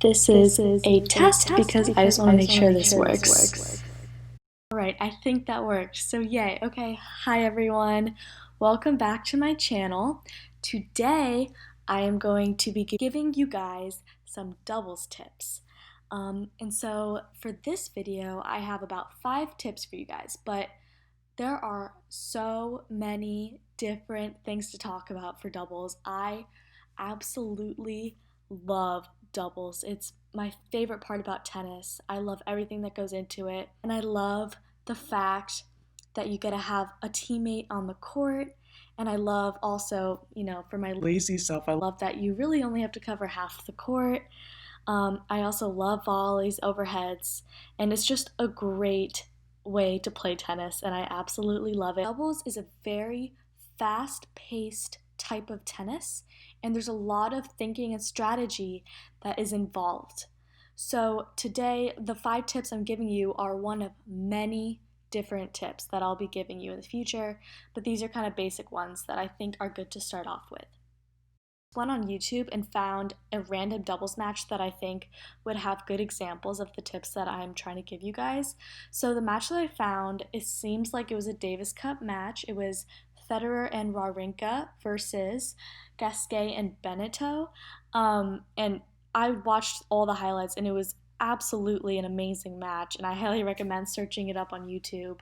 This is a test because I just want to make sure this works. Alright, I think that worked. So yay. Okay, hi everyone. Welcome back to my channel. Today I am going to be giving you guys some doubles tips. And so for this video I have about 5 tips for you guys, but there are so many different things to talk about for doubles. I absolutely love doubles. It's my favorite part about tennis. I love everything that goes into it, and I love the fact that you get to have a teammate on the court, and I love also, for my lazy self, I love that you really only have to cover half the court. I also love volleys, overheads, and it's just a great way to play tennis, and I absolutely love it. Doubles is a very fast-paced type of tennis, and there's a lot of thinking and strategy that is involved. So today, the 5 tips I'm giving you are one of many different tips that I'll be giving you in the future, but these are kind of basic ones that I think are good to start off with. Went on YouTube and found a random doubles match that I think would have good examples of the tips that I'm trying to give you guys. So the match that I found, it seems like it was a Davis Cup match. It was Federer and Wawrinka versus Gasquet and Benneteau. And I watched all the highlights and it was absolutely an amazing match, and I highly recommend searching it up on YouTube.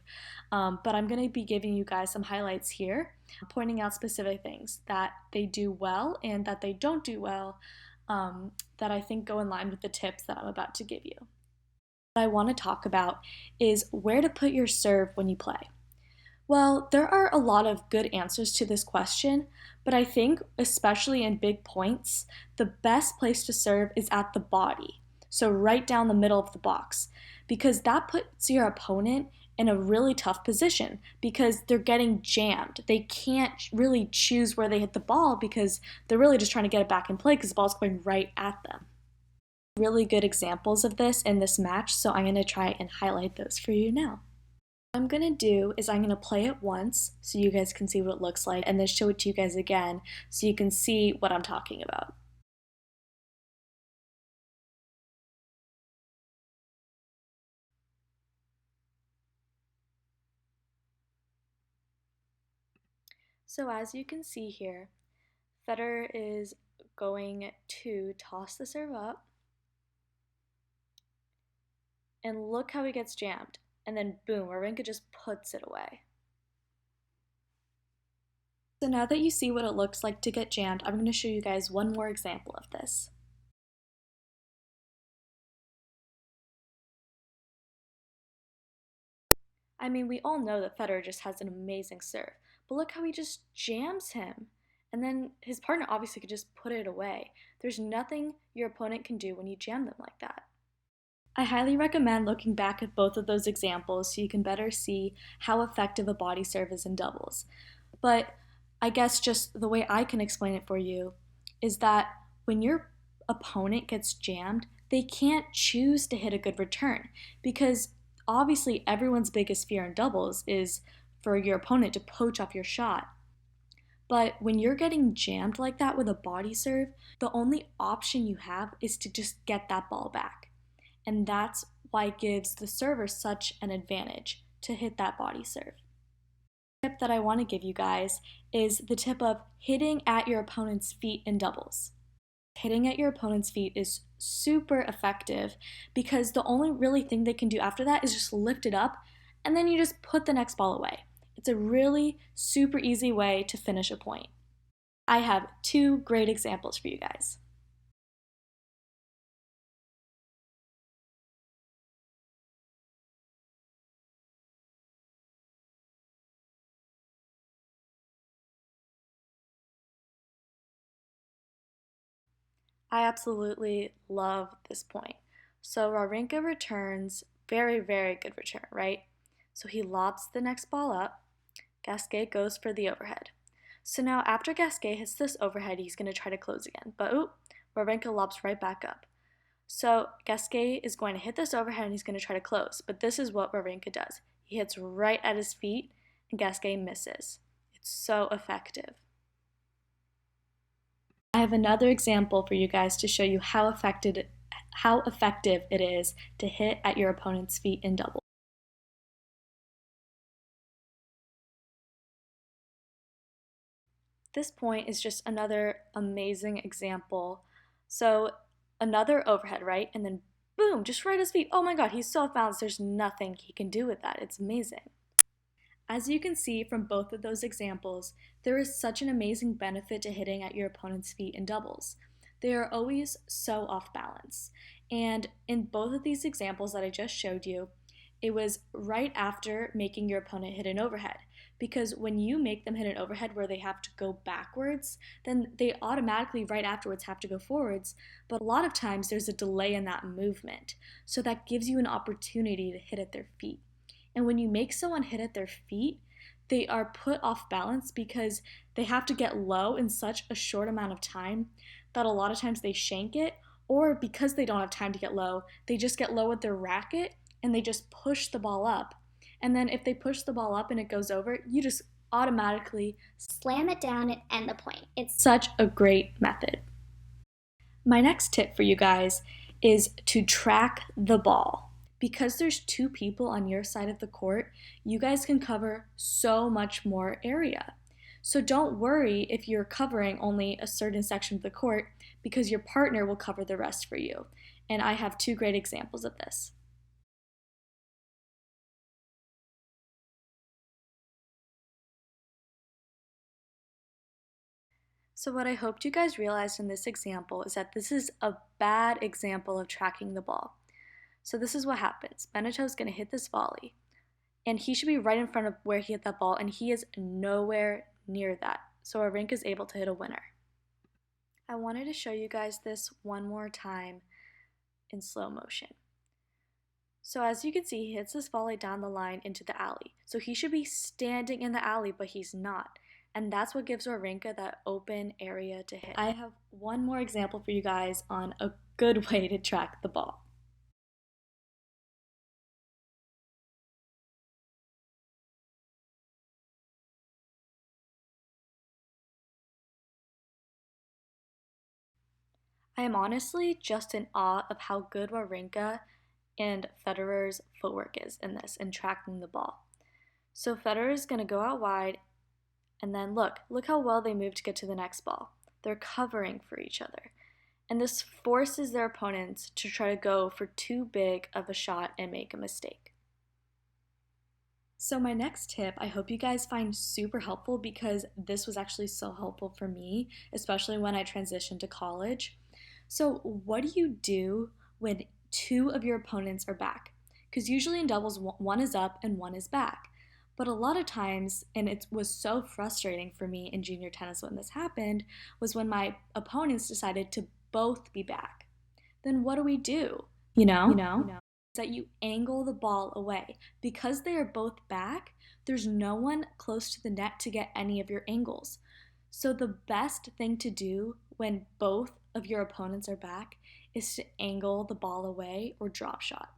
But I'm going to be giving you guys some highlights here, pointing out specific things that they do well and that they don't do well, that I think go in line with the tips that I'm about to give you. What I want to talk about is where to put your serve when you play. Well, there are a lot of good answers to this question, but I think, especially in big points, the best place to serve is at the body. So right down the middle of the box, because that puts your opponent in a really tough position because they're getting jammed. They can't really choose where they hit the ball because they're really just trying to get it back in play because the ball's going right at them. Really good examples of this in this match, so I'm going to try and highlight those for you now. What I'm going to do is I'm going to play it once so you guys can see what it looks like, and then show it to you guys again so you can see what I'm talking about. So as you can see here, Federer is going to toss the serve up, and look how he gets jammed, and then boom, Wawrinka just puts it away. So now that you see what it looks like to get jammed, I'm going to show you guys one more example of this. I mean, we all know that Federer just has an amazing serve, but look how he just jams him. And then his partner obviously could just put it away. There's nothing your opponent can do when you jam them like that. I highly recommend looking back at both of those examples so you can better see how effective a body serve is in doubles. But I guess just the way I can explain it for you is that when your opponent gets jammed, they can't choose to hit a good return because obviously everyone's biggest fear in doubles is for your opponent to poach off your shot. But when you're getting jammed like that with a body serve, the only option you have is to just get that ball back. And that's why it gives the server such an advantage to hit that body serve. The tip that I want to give you guys is the tip of hitting at your opponent's feet in doubles. Hitting at your opponent's feet is super effective because the only really thing they can do after that is just lift it up and then you just put the next ball away. It's a really super easy way to finish a point. I have 2 great examples for you guys. I absolutely love this point. So Wawrinka returns, very, very good return, right? So he lobs the next ball up. Gasquet goes for the overhead. So now after Gasquet hits this overhead, he's going to try to close again. But Wawrinka lobs right back up. So Gasquet is going to hit this overhead and he's going to try to close. But this is what Wawrinka does. He hits right at his feet and Gasquet misses. It's so effective. I have another example for you guys to show you how effective how effective it is to hit at your opponent's feet in doubles. This point is just another amazing example. So another overhead, right? And then boom, just right at his feet. Oh my God, he's so off balance. There's nothing he can do with that. It's amazing. As you can see from both of those examples, there is such an amazing benefit to hitting at your opponent's feet in doubles. They are always so off balance. And in both of these examples that I just showed you, it was right after making your opponent hit an overhead. Because when you make them hit an overhead where they have to go backwards, then they automatically right afterwards have to go forwards. But a lot of times there's a delay in that movement. So that gives you an opportunity to hit at their feet. And when you make someone hit at their feet, they are put off balance because they have to get low in such a short amount of time that a lot of times they shank it, or because they don't have time to get low, they just get low with their racket and they just push the ball up. And then if they push the ball up and it goes over, you just automatically slam it down and end the point. It's such a great method. My next tip for you guys is to track the ball. Because there's two people on your side of the court, you guys can cover so much more area. So don't worry if you're covering only a certain section of the court, because your partner will cover the rest for you. And I have two great examples of this. So what I hoped you guys realized in this example is that this is a bad example of tracking the ball. So this is what happens. Benneteau's going to hit this volley, and he should be right in front of where he hit that ball, and he is nowhere near that. So Wawrinka is able to hit a winner. I wanted to show you guys this one more time in slow motion. So as you can see, he hits this volley down the line into the alley. So he should be standing in the alley, but he's not. And that's what gives Wawrinka that open area to hit. I have one more example for you guys on a good way to track the ball. I am honestly just in awe of how good Wawrinka and Federer's footwork is in this, in tracking the ball. So Federer is going to go out wide, and then look how well they move to get to the next ball. They're covering for each other. And this forces their opponents to try to go for too big of a shot and make a mistake. So my next tip, I hope you guys find super helpful, because this was actually so helpful for me, especially when I transitioned to college. So what do you do when two of your opponents are back? Because usually in doubles, one is up and one is back. But a lot of times, and it was so frustrating for me in junior tennis when this happened, was when my opponents decided to both be back. Then what do we do? You know? That you angle the ball away. Because they are both back, there's no one close to the net to get any of your angles. So the best thing to do when both of your opponents are back is to angle the ball away or drop shot.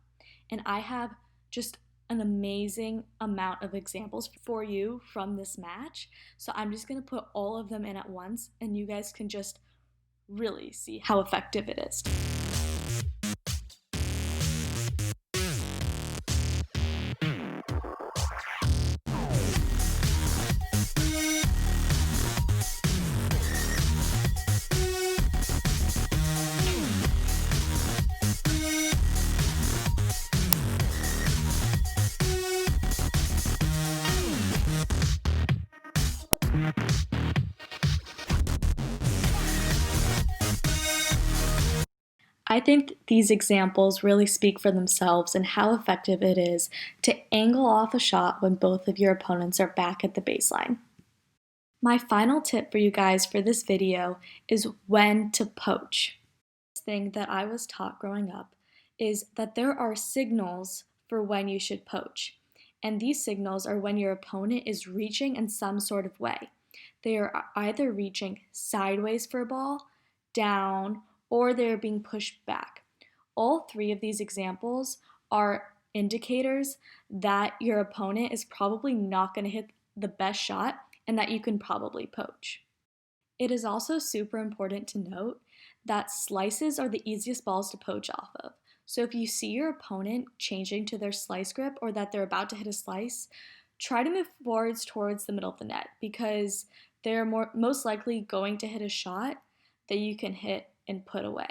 And I have just an amazing amount of examples for you from this match. So I'm just going to put all of them in at once, and you guys can just really see how effective it is. I think these examples really speak for themselves and how effective it is to angle off a shot when both of your opponents are back at the baseline. My final tip for you guys for this video is when to poach. The thing that I was taught growing up is that there are signals for when you should poach. And these signals are when your opponent is reaching in some sort of way. They are either reaching sideways for a ball, down, or they're being pushed back. All three of these examples are indicators that your opponent is probably not going to hit the best shot and that you can probably poach. It is also super important to note that slices are the easiest balls to poach off of. So if you see your opponent changing to their slice grip or that they're about to hit a slice, try to move forwards towards the middle of the net because they're most likely going to hit a shot that you can hit and put away.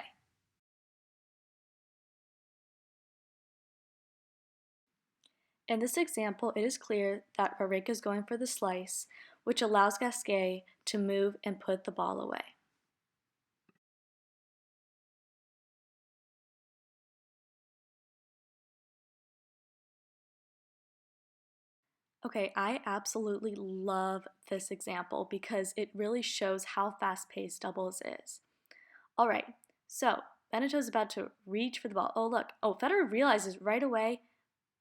In this example, it is clear that Wawrinka is going for the slice, which allows Gasquet to move and put the ball away. Okay, I absolutely love this example because it really shows how fast-paced doubles is. All right, so Benneteau is about to reach for the ball. Oh, look. Oh, Federer realizes right away.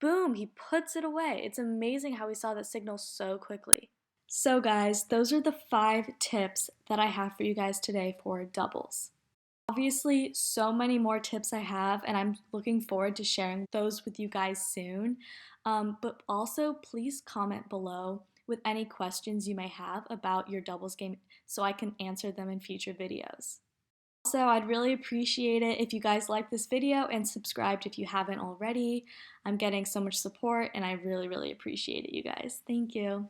Boom, he puts it away. It's amazing how he saw that signal so quickly. So guys, those are the 5 tips that I have for you guys today for doubles. Obviously, so many more tips I have, and I'm looking forward to sharing those with you guys soon. But also, please comment below with any questions you may have about your doubles game so I can answer them in future videos. Also, I'd really appreciate it if you guys like this video and subscribed if you haven't already. I'm getting so much support and I really, really appreciate it, you guys. Thank you.